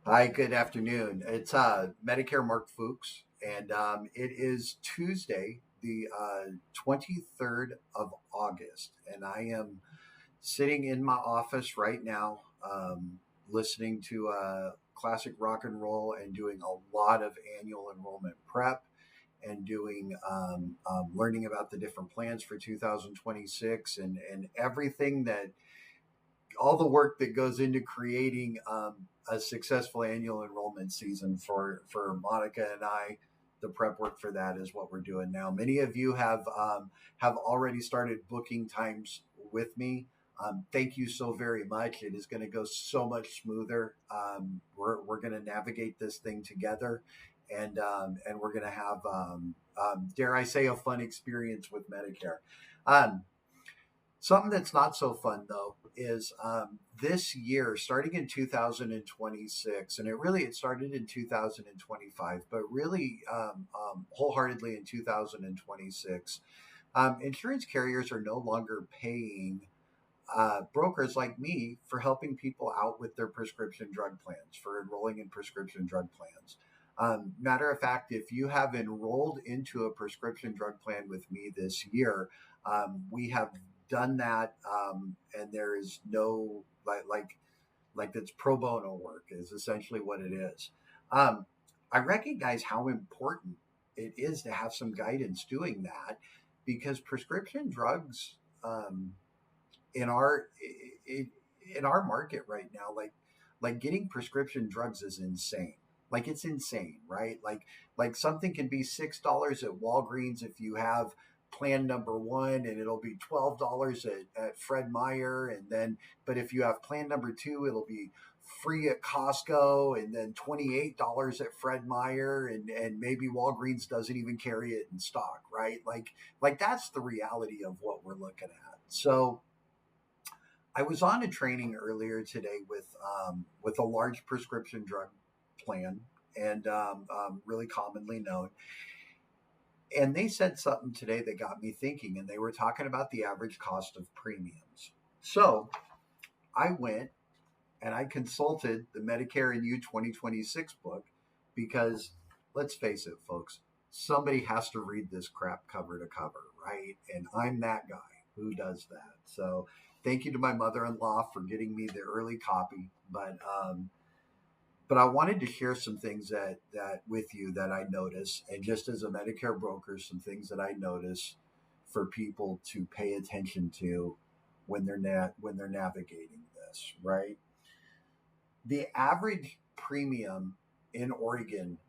Hi, good afternoon. It's Medicare Mark Fuchs, and it is Tuesday, the 23rd of August, and I am sitting in my office right now, listening to classic rock and roll and doing a lot of annual enrollment prep and doing learning about the different plans for 2026 and everything that all the work that goes into creating a successful annual enrollment season for Monica and I. The prep work for that is what we're doing now. Many of you have already started booking times with me. Thank you so very much. It is going to go so much smoother. We're going to navigate this thing together, and we're going to have dare I say a fun experience with Medicare. Um, Something that's not so fun though is this year, starting in 2026, and it started in 2025, but really wholeheartedly in 2026. Insurance carriers are no longer paying brokers like me for helping people out with their prescription drug plans, for enrolling in prescription drug plans. Matter of fact, if you have enrolled into a prescription drug plan with me this year, we have done that, and there is no like that's pro bono work is essentially what it is. Um, I recognize how important it is to have some guidance doing that because prescription drugs in our in, in our market right now, like getting prescription drugs is insane. Like it's insane, right? Like something can be $6 at Walgreens if you have plan number one, and it'll be $12 at Fred Meyer, and then but if you have plan number two, it'll be free at Costco, and then $28 at Fred Meyer, and maybe Walgreens doesn't even carry it in stock, right? Like that's the reality of what we're looking at. So I was on a training earlier today with a large prescription drug plan, and really commonly known. And they said something today that got me thinking, and they were talking about the average cost of premiums. So I went and I consulted the Medicare and You 2026 book because let's face it, folks, somebody has to read this crap cover to cover, right? And I'm that guy who does that. So thank you to my mother-in-law for getting me the early copy. But I wanted to share some things that with you that I notice, and just as a Medicare broker, some things that I notice for people to pay attention to when they're navigating this, right? The average premium in Oregon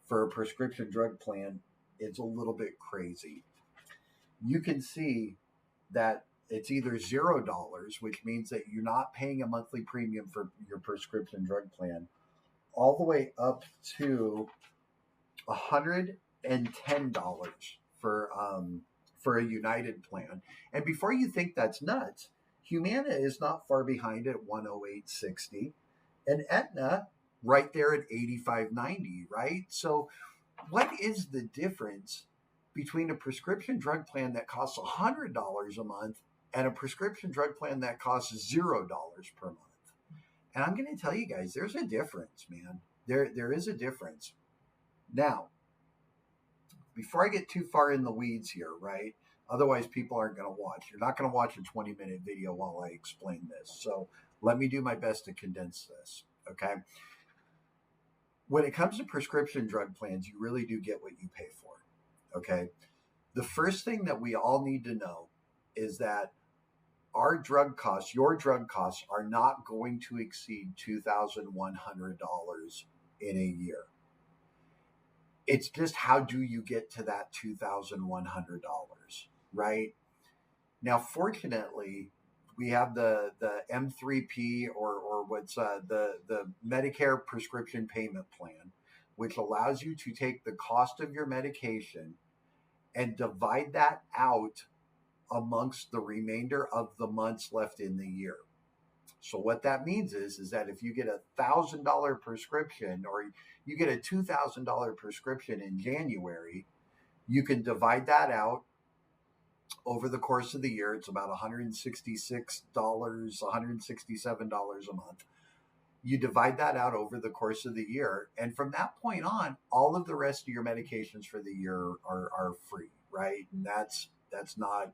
for a prescription drug plan is a little bit crazy. You can see that it's either $0, which means that you're not paying a monthly premium for your prescription drug plan, all the way up to $110 for a United plan. And before you think that's nuts, Humana is not far behind at 108.60, and Aetna right there at 85.90, right? So what is the difference between a prescription drug plan that costs $100 a month and a prescription drug plan that costs $0 per month? And I'm going to tell you guys, there's a difference, man. There is a difference. Now, before I get too far in the weeds here, right? Otherwise, people aren't going to watch. You're not going to watch a 20-minute video while I explain this. So let me do my best to condense this. Okay. When it comes to prescription drug plans, you really do get what you pay for. Okay. The first thing that we all need to know is that our drug costs, your drug costs, are not going to exceed $2,100 in a year. It's just how do you get to that $2,100, right? Now, fortunately, we have the M3P or what's the Medicare prescription payment plan, which allows you to take the cost of your medication and divide that out amongst the remainder of the months left in the year. So what that means is that if you get $1,000 prescription or you get a $2,000 prescription in January, you can divide that out over the course of the year. It's about $166, $167 a month. You divide that out over the course of the year, and from that point on, all of the rest of your medications for the year are free, right? And that's not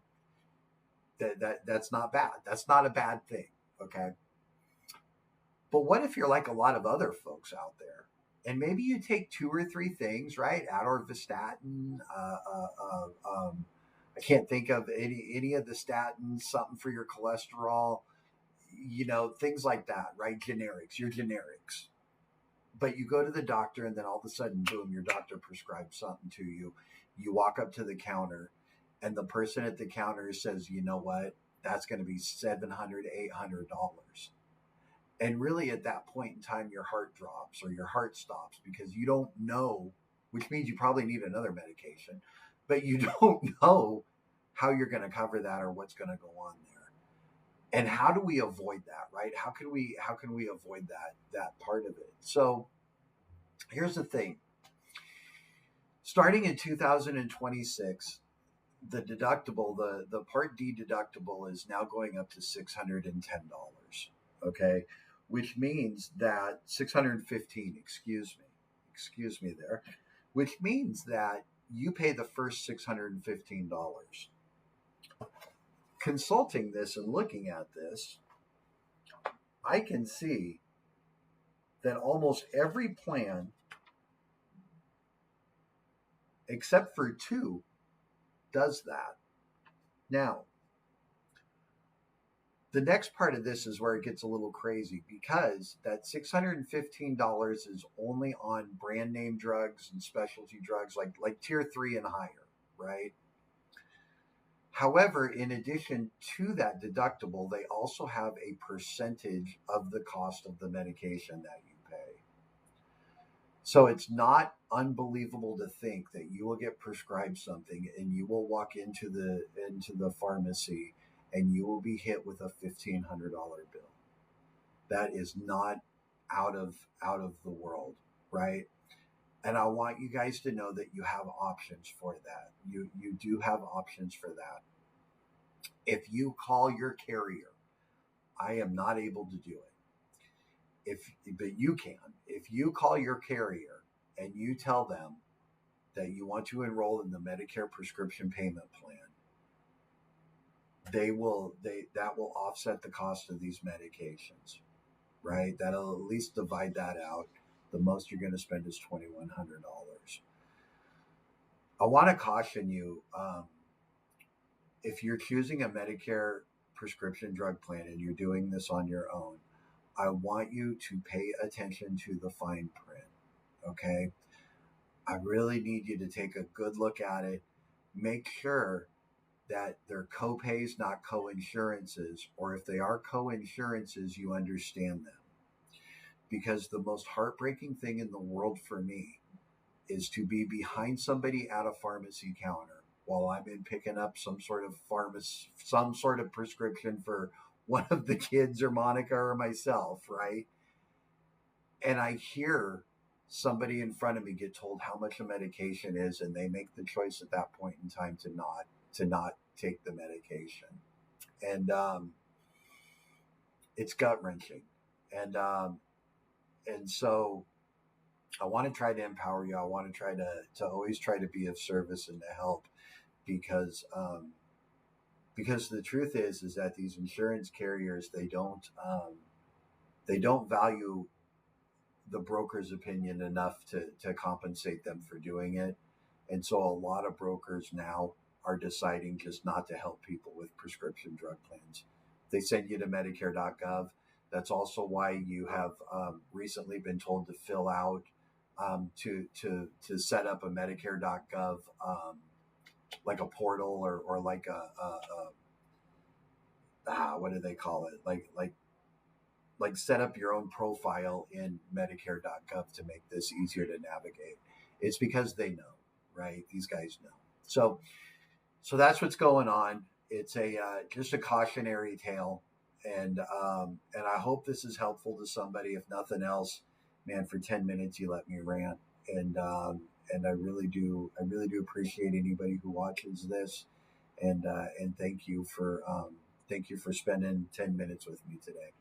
that's not bad. That's not a bad thing, okay? But what if you're like a lot of other folks out there, and maybe you take two or three things, right? Atorvastatin, I can't think of any of the statins, something for your cholesterol, things like that, right? Generics, your generics. But you go to the doctor, and then all of a sudden, boom, your doctor prescribes something to you. You walk up to the counter, and the person at the counter says, you know what? That's going to be $700, $800. And really, at that point in time, your heart drops or your heart stops because you don't know, which means you probably need another medication, but you don't know how you're going to cover that or what's going to go on there. And how do we avoid that, right? How can we avoid that part of it? So here's the thing. Starting in 2026, the deductible, the Part D deductible is now going up to $610. Okay, which means that 615. Excuse me there, which means that you pay the first $615. Consulting this and looking at this, I can see that almost every plan, except for two, does that. Now, the next part of this is where it gets a little crazy because that $615 is only on brand name drugs and specialty drugs like tier 3 and higher, right? However, in addition to that deductible, they also have a percentage of the cost of the medication that you pay. So it's not unbelievable to think that you will get prescribed something and you will walk into the pharmacy and you will be hit with a $1,500 bill. That is not out of the world, right? And I want you guys to know that you have options for that. You do have options for that. If you call your carrier, I am not able to do it. But you can. If you call your carrier and you tell them that you want to enroll in the Medicare prescription payment plan, that will offset the cost of these medications, right? That'll at least divide that out. The most you're going to spend is $2,100. I want to caution you, if you're choosing a Medicare prescription drug plan and you're doing this on your own, I want you to pay attention to the fine print, okay? I really need you to take a good look at it. Make sure that they're co-pays, not co-insurances, or if they are co-insurances, you understand them. Because the most heartbreaking thing in the world for me is to be behind somebody at a pharmacy counter while I'm in picking up some sort of prescription for one of the kids or Monica or myself, right? And I hear somebody in front of me get told how much a medication is, and they make the choice at that point in time to not take the medication, and it's gut wrenching, and so I want to try to empower you. I want to try to always try to be of service and to help, because the truth is that these insurance carriers, they don't value the broker's opinion enough to compensate them for doing it. And so a lot of brokers now are deciding just not to help people with prescription drug plans. They send you to Medicare.gov. That's also why you have recently been told to fill out to set up a Medicare.gov, like a portal or like what do they call it? Like set up your own profile in Medicare.gov to make this easier to navigate. It's because they know, right? These guys know. So that's what's going on. It's just a cautionary tale, and I hope this is helpful to somebody. If nothing else, man, for 10 minutes you let me rant, and I really do appreciate anybody who watches this, and thank you for spending 10 minutes with me today.